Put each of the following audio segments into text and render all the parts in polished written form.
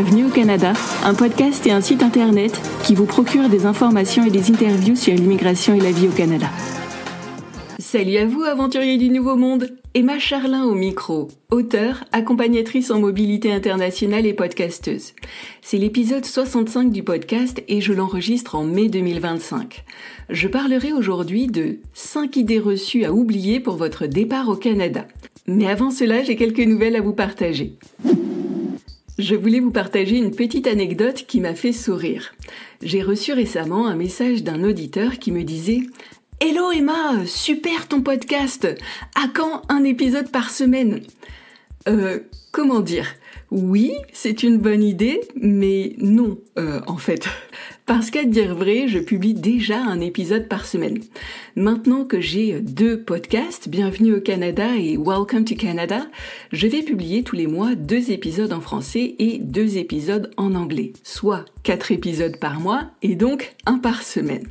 Bienvenue au Canada, un podcast et un site internet qui vous procure des informations et des interviews sur l'immigration et la vie au Canada. Salut à vous, aventuriers du Nouveau Monde! Emma Charlin au micro, auteure, accompagnatrice en mobilité internationale et podcasteuse. C'est l'épisode 65 du podcast et je l'enregistre en mai 2025. Je parlerai aujourd'hui de 5 idées reçues à oublier pour votre départ au Canada. Mais avant cela, j'ai quelques nouvelles à vous partager. Je voulais vous partager une petite anecdote qui m'a fait sourire. J'ai reçu récemment un message d'un auditeur qui me disait « Hello Emma, super ton podcast! À quand un épisode par semaine ?» Comment dire ? Oui, c'est une bonne idée, mais non, en fait. Parce qu'à dire vrai, je publie déjà un épisode par semaine. Maintenant que j'ai 2 podcasts, Bienvenue au Canada et Welcome to Canada, je vais publier tous les mois 2 épisodes en français et 2 épisodes en anglais, soit 4 épisodes par mois et donc 1 par semaine.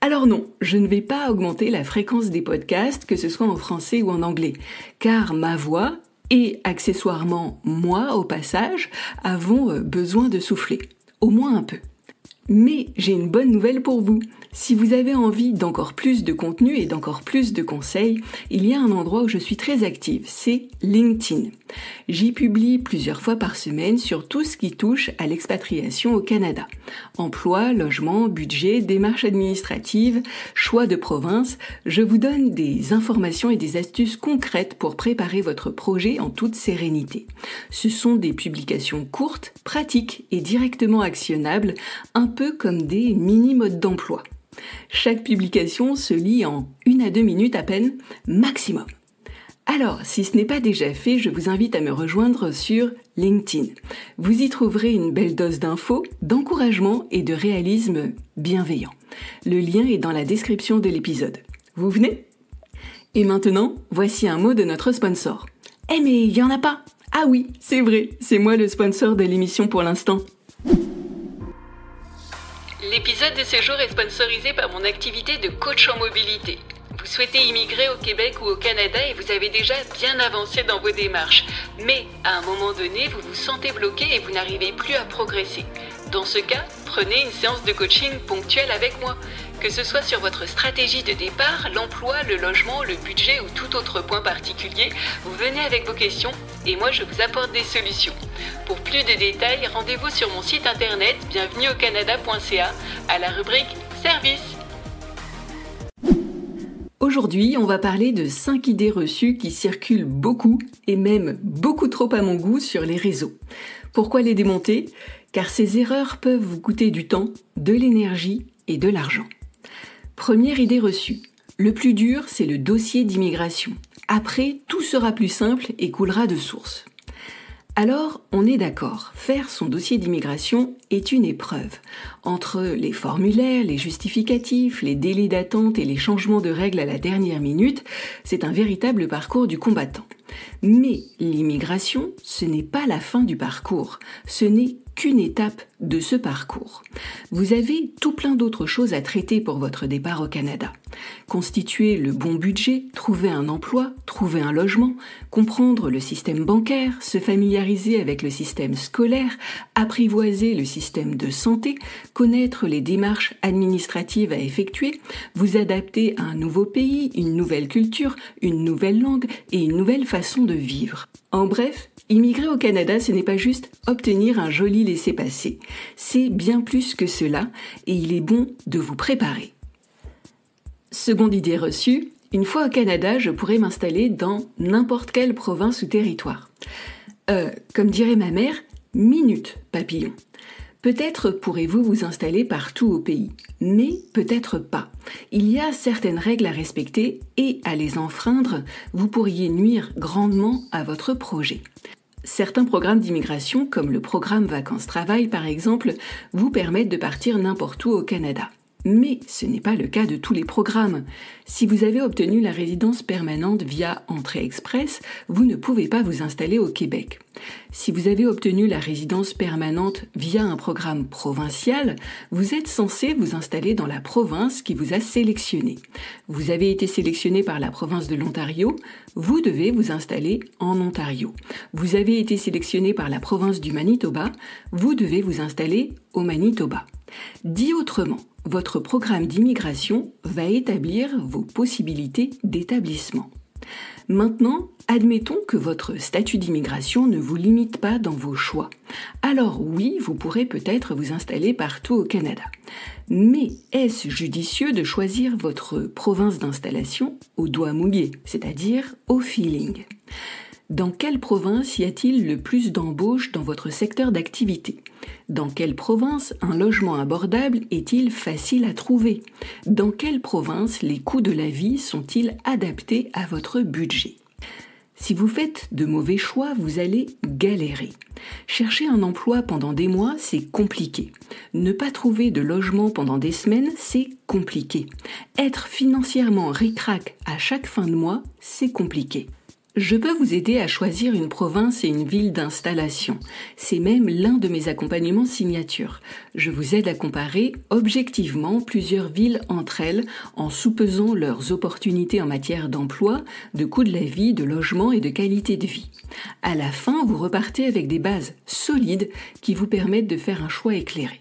Alors non, je ne vais pas augmenter la fréquence des podcasts, que ce soit en français ou en anglais, car ma voix et accessoirement moi au passage avons besoin de souffler, au moins un peu. Mais j'ai une bonne nouvelle pour vous. Si vous avez envie d'encore plus de contenu et d'encore plus de conseils, il y a un endroit où je suis très active, c'est LinkedIn. J'y publie plusieurs fois par semaine sur tout ce qui touche à l'expatriation au Canada. Emploi, logement, budget, démarches administratives, choix de province, je vous donne des informations et des astuces concrètes pour préparer votre projet en toute sérénité. Ce sont des publications courtes, pratiques et directement actionnables, un peu comme des mini-modes d'emploi. Chaque publication se lit en 1 à 2 minutes à peine, maximum. Alors, si ce n'est pas déjà fait, je vous invite à me rejoindre sur LinkedIn. Vous y trouverez une belle dose d'infos, d'encouragement et de réalisme bienveillant. Le lien est dans la description de l'épisode. Vous venez ? Et maintenant, voici un mot de notre sponsor. Eh mais il y en a pas ! Ah oui, c'est vrai, c'est moi le sponsor de l'émission pour l'instant. L'épisode de ce jour est sponsorisé par mon activité de coach en mobilité. Vous souhaitez immigrer au Québec ou au Canada et vous avez déjà bien avancé dans vos démarches. Mais à un moment donné, vous vous sentez bloqué et vous n'arrivez plus à progresser. Dans ce cas, prenez une séance de coaching ponctuelle avec moi. Que ce soit sur votre stratégie de départ, l'emploi, le logement, le budget ou tout autre point particulier, vous venez avec vos questions et moi je vous apporte des solutions. Pour plus de détails, rendez-vous sur mon site internet bienvenueaucanada.ca à la rubrique Services. Aujourd'hui, on va parler de 5 idées reçues qui circulent beaucoup, et même beaucoup trop à mon goût, sur les réseaux. Pourquoi les démonter ? Car ces erreurs peuvent vous coûter du temps, de l'énergie et de l'argent. Première idée reçue. Le plus dur, c'est le dossier d'immigration. Après, tout sera plus simple et coulera de source. Alors, on est d'accord, faire son dossier d'immigration est une épreuve. Entre les formulaires, les justificatifs, les délais d'attente et les changements de règles à la dernière minute, c'est un véritable parcours du combattant. Mais l'immigration, ce n'est pas la fin du parcours, ce n'est qu'une étape de ce parcours. Vous avez tout plein d'autres choses à traiter pour votre départ au Canada. Constituer le bon budget, trouver un emploi, trouver un logement, comprendre le système bancaire, se familiariser avec le système scolaire, apprivoiser le système de santé, connaître les démarches administratives à effectuer, vous adapter à un nouveau pays, une nouvelle culture, une nouvelle langue et une nouvelle façon de vivre. En bref, immigrer au Canada, ce n'est pas juste obtenir un joli laissez-passer. C'est bien plus que cela et il est bon de vous préparer. Seconde idée reçue, une fois au Canada, je pourrais m'installer dans n'importe quelle province ou territoire. Comme dirait ma mère, minute papillon. Peut-être pourrez-vous vous installer partout au pays, mais peut-être pas. Il y a certaines règles à respecter et à les enfreindre, vous pourriez nuire grandement à votre projet. Certains programmes d'immigration, comme le programme Vacances-Travail par exemple, vous permettent de partir n'importe où au Canada. Mais ce n'est pas le cas de tous les programmes. Si vous avez obtenu la résidence permanente via Entrée Express, vous ne pouvez pas vous installer au Québec. Si vous avez obtenu la résidence permanente via un programme provincial, vous êtes censé vous installer dans la province qui vous a sélectionné. Vous avez été sélectionné par la province de l'Ontario, vous devez vous installer en Ontario. Vous avez été sélectionné par la province du Manitoba, vous devez vous installer au Manitoba. Dit autrement, votre programme d'immigration va établir vos possibilités d'établissement. Maintenant, admettons que votre statut d'immigration ne vous limite pas dans vos choix. Alors oui, vous pourrez peut-être vous installer partout au Canada. Mais est-ce judicieux de choisir votre province d'installation au doigt mouillé, c'est-à-dire au feeling ? Dans quelle province y a-t-il le plus d'embauches dans votre secteur d'activité ? Dans quelle province un logement abordable est-il facile à trouver ? Dans quelle province les coûts de la vie sont-ils adaptés à votre budget ? Si vous faites de mauvais choix, vous allez galérer. Chercher un emploi pendant des mois, c'est compliqué. Ne pas trouver de logement pendant des semaines, c'est compliqué. Être financièrement ric-rac à chaque fin de mois, c'est compliqué. Je peux vous aider à choisir une province et une ville d'installation. C'est même l'un de mes accompagnements signature. Je vous aide à comparer objectivement plusieurs villes entre elles en soupesant leurs opportunités en matière d'emploi, de coût de la vie, de logement et de qualité de vie. À la fin, vous repartez avec des bases solides qui vous permettent de faire un choix éclairé.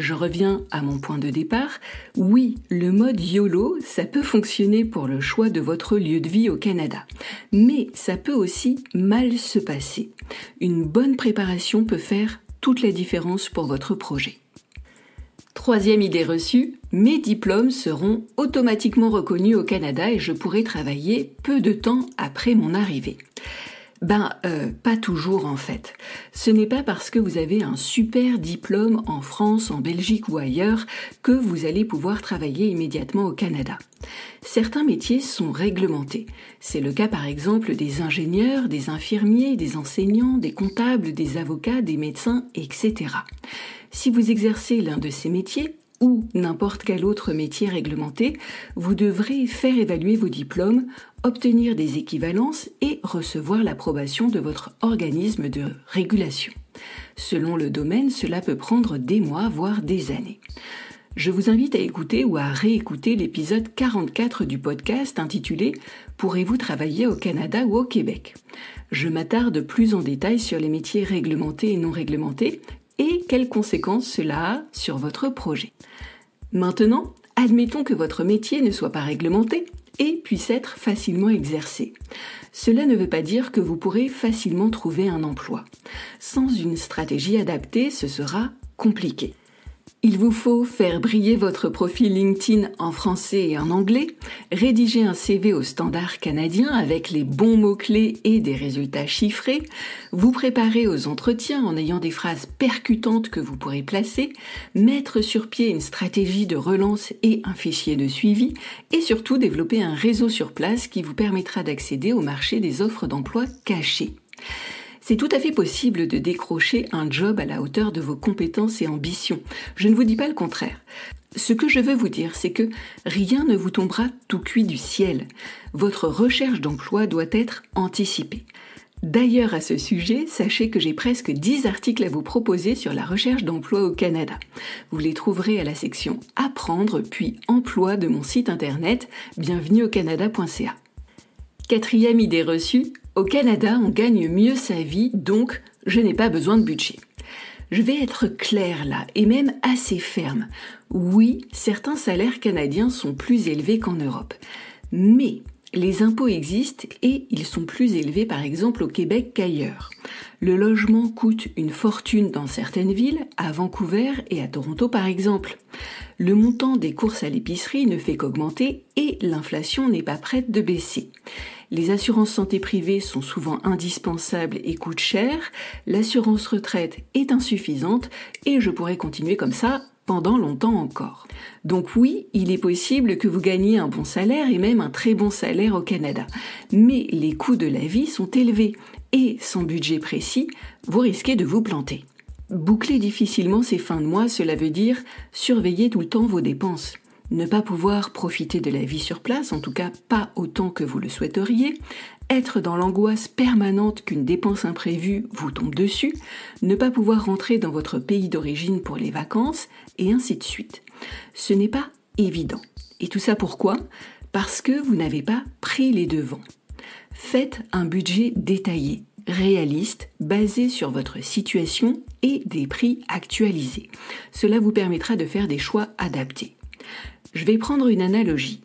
Je reviens à mon point de départ. Oui, le mode YOLO, ça peut fonctionner pour le choix de votre lieu de vie au Canada. Mais ça peut aussi mal se passer. Une bonne préparation peut faire toute la différence pour votre projet. Troisième idée reçue, mes diplômes seront automatiquement reconnus au Canada et je pourrai travailler peu de temps après mon arrivée. Pas toujours en fait. Ce n'est pas parce que vous avez un super diplôme en France, en Belgique ou ailleurs que vous allez pouvoir travailler immédiatement au Canada. Certains métiers sont réglementés. C'est le cas par exemple des ingénieurs, des infirmiers, des enseignants, des comptables, des avocats, des médecins, etc. Si vous exercez l'un de ces métiers, ou n'importe quel autre métier réglementé, vous devrez faire évaluer vos diplômes, obtenir des équivalences et recevoir l'approbation de votre organisme de régulation. Selon le domaine, cela peut prendre des mois, voire des années. Je vous invite à écouter ou à réécouter l'épisode 44 du podcast intitulé « Pourrez-vous travailler au Canada ou au Québec ?» Je m'attarde plus en détail sur les métiers réglementés et non réglementés et quelles conséquences cela a sur votre projet. Maintenant, admettons que votre métier ne soit pas réglementé et puisse être facilement exercé. Cela ne veut pas dire que vous pourrez facilement trouver un emploi. Sans une stratégie adaptée, ce sera compliqué. Il vous faut faire briller votre profil LinkedIn en français et en anglais, rédiger un CV au standard canadien avec les bons mots-clés et des résultats chiffrés, vous préparer aux entretiens en ayant des phrases percutantes que vous pourrez placer, mettre sur pied une stratégie de relance et un fichier de suivi, et surtout développer un réseau sur place qui vous permettra d'accéder au marché des offres d'emploi cachées. C'est tout à fait possible de décrocher un job à la hauteur de vos compétences et ambitions. Je ne vous dis pas le contraire. Ce que je veux vous dire, c'est que rien ne vous tombera tout cuit du ciel. Votre recherche d'emploi doit être anticipée. D'ailleurs, à ce sujet, sachez que j'ai presque 10 articles à vous proposer sur la recherche d'emploi au Canada. Vous les trouverez à la section « Apprendre » puis « Emploi » de mon site internet bienvenueaucanada.ca. Quatrième idée reçue, au Canada, on gagne mieux sa vie, donc je n'ai pas besoin de budget. Je vais être claire là, et même assez ferme. Oui, certains salaires canadiens sont plus élevés qu'en Europe. Mais les impôts existent et ils sont plus élevés par exemple au Québec qu'ailleurs. Le logement coûte une fortune dans certaines villes, à Vancouver et à Toronto par exemple. Le montant des courses à l'épicerie ne fait qu'augmenter et l'inflation n'est pas prête de baisser. Les assurances santé privées sont souvent indispensables et coûtent cher, l'assurance retraite est insuffisante et je pourrais continuer comme ça pendant longtemps encore. Donc oui, il est possible que vous gagniez un bon salaire et même un très bon salaire au Canada. Mais les coûts de la vie sont élevés et sans budget précis, vous risquez de vous planter. Boucler difficilement ses fins de mois, cela veut dire surveiller tout le temps vos dépenses. Ne pas pouvoir profiter de la vie sur place, en tout cas pas autant que vous le souhaiteriez, être dans l'angoisse permanente qu'une dépense imprévue vous tombe dessus, ne pas pouvoir rentrer dans votre pays d'origine pour les vacances, et ainsi de suite. Ce n'est pas évident. Et tout ça pourquoi ? Parce que vous n'avez pas pris les devants. Faites un budget détaillé, réaliste, basé sur votre situation et des prix actualisés. Cela vous permettra de faire des choix adaptés. Je vais prendre une analogie.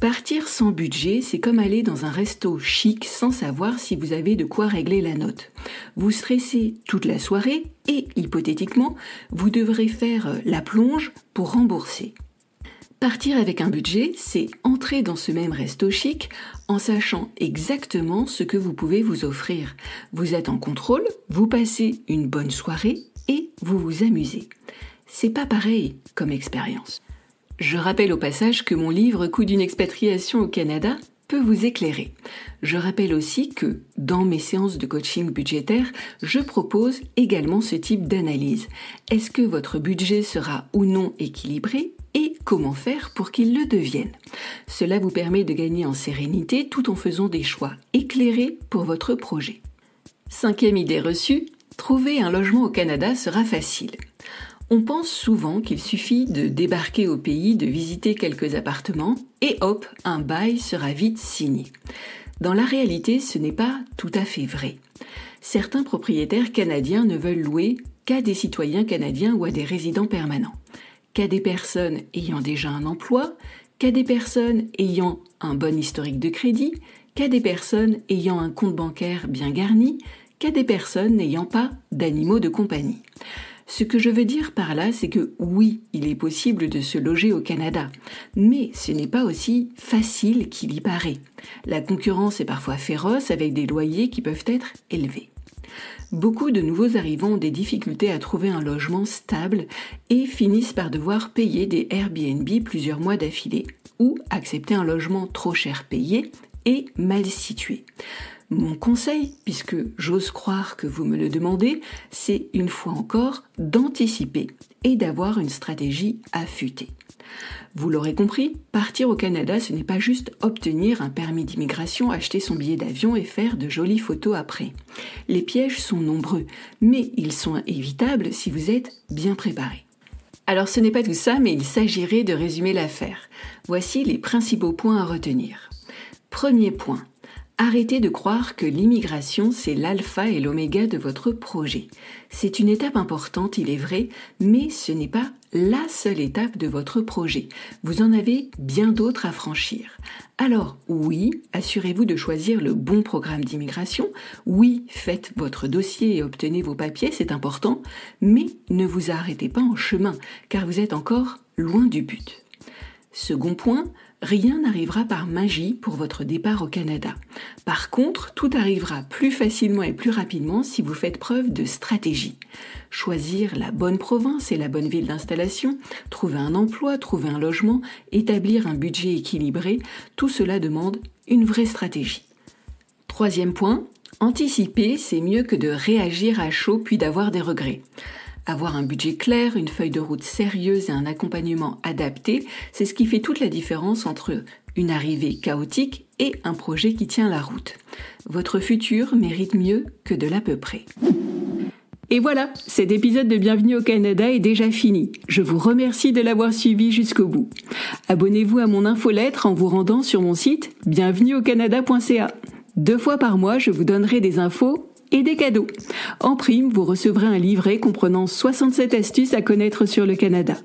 Partir sans budget, c'est comme aller dans un resto chic sans savoir si vous avez de quoi régler la note. Vous stressez toute la soirée et, hypothétiquement, vous devrez faire la plonge pour rembourser. Partir avec un budget, c'est entrer dans ce même resto chic en sachant exactement ce que vous pouvez vous offrir. Vous êtes en contrôle, vous passez une bonne soirée et vous vous amusez. C'est pas pareil comme expérience. Je rappelle au passage que mon livre « Coût d'une expatriation au Canada » peut vous éclairer. Je rappelle aussi que, dans mes séances de coaching budgétaire, je propose également ce type d'analyse. Est-ce que votre budget sera ou non équilibré et comment faire pour qu'il le devienne ? Cela vous permet de gagner en sérénité tout en faisant des choix éclairés pour votre projet. 5e idée reçue, trouver un logement au Canada sera facile. On pense souvent qu'il suffit de débarquer au pays, de visiter quelques appartements et hop, un bail sera vite signé. Dans la réalité, ce n'est pas tout à fait vrai. Certains propriétaires canadiens ne veulent louer qu'à des citoyens canadiens ou à des résidents permanents, qu'à des personnes ayant déjà un emploi, qu'à des personnes ayant un bon historique de crédit, qu'à des personnes ayant un compte bancaire bien garni, qu'à des personnes n'ayant pas d'animaux de compagnie. Ce que je veux dire par là, c'est que oui, il est possible de se loger au Canada, mais ce n'est pas aussi facile qu'il y paraît. La concurrence est parfois féroce avec des loyers qui peuvent être élevés. Beaucoup de nouveaux arrivants ont des difficultés à trouver un logement stable et finissent par devoir payer des Airbnb plusieurs mois d'affilée ou accepter un logement trop cher payé et mal situé. Mon conseil, puisque j'ose croire que vous me le demandez, c'est une fois encore d'anticiper et d'avoir une stratégie affûtée. Vous l'aurez compris, partir au Canada, ce n'est pas juste obtenir un permis d'immigration, acheter son billet d'avion et faire de jolies photos après. Les pièges sont nombreux, mais ils sont évitables si vous êtes bien préparé. Alors ce n'est pas tout ça, mais il s'agirait de résumer l'affaire. Voici les principaux points à retenir. Premier point. Arrêtez de croire que l'immigration, c'est l'alpha et l'oméga de votre projet. C'est une étape importante, il est vrai, mais ce n'est pas la seule étape de votre projet. Vous en avez bien d'autres à franchir. Alors, oui, assurez-vous de choisir le bon programme d'immigration. Oui, faites votre dossier et obtenez vos papiers, c'est important, mais ne vous arrêtez pas en chemin, car vous êtes encore loin du but. Second point, rien n'arrivera par magie pour votre départ au Canada. Par contre, tout arrivera plus facilement et plus rapidement si vous faites preuve de stratégie. Choisir la bonne province et la bonne ville d'installation, trouver un emploi, trouver un logement, établir un budget équilibré, tout cela demande une vraie stratégie. Troisième point, anticiper, c'est mieux que de réagir à chaud puis d'avoir des regrets. Avoir un budget clair, une feuille de route sérieuse et un accompagnement adapté, c'est ce qui fait toute la différence entre une arrivée chaotique et un projet qui tient la route. Votre futur mérite mieux que de l'à peu près. Et voilà, cet épisode de Bienvenue au Canada est déjà fini. Je vous remercie de l'avoir suivi jusqu'au bout. Abonnez-vous à mon infolettre en vous rendant sur mon site bienvenueaucanada.ca. 2 fois par mois, je vous donnerai des infos et des cadeaux. En prime, vous recevrez un livret comprenant 67 astuces à connaître sur le Canada.